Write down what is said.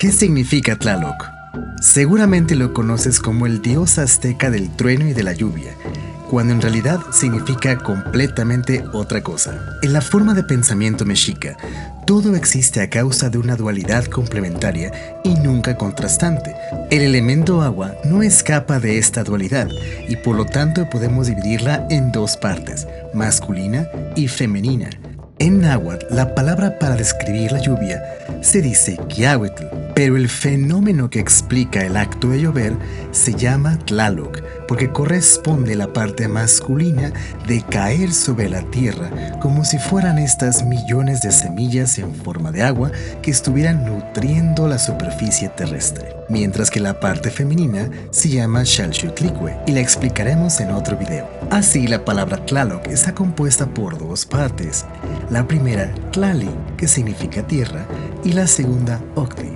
¿Qué significa Tlaloc? Seguramente lo conoces como el dios azteca del trueno y de la lluvia, cuando en realidad significa completamente otra cosa. En la forma de pensamiento mexica, todo existe a causa de una dualidad complementaria y nunca contrastante. El elemento agua no escapa de esta dualidad y por lo tanto podemos dividirla en dos partes, masculina y femenina. En náhuatl, la palabra para describir la lluvia se dice quiahuitl, pero el fenómeno que explica el acto de llover se llama Tlaloc, porque corresponde a la parte masculina de caer sobre la tierra como si fueran estas millones de semillas en forma de agua que estuvieran nutriendo la superficie terrestre, mientras que la parte femenina se llama Xalxutlicue y la explicaremos en otro video. Así, la palabra Tlaloc está compuesta por dos partes. La primera, Tlali, que significa tierra, y la segunda, Octli,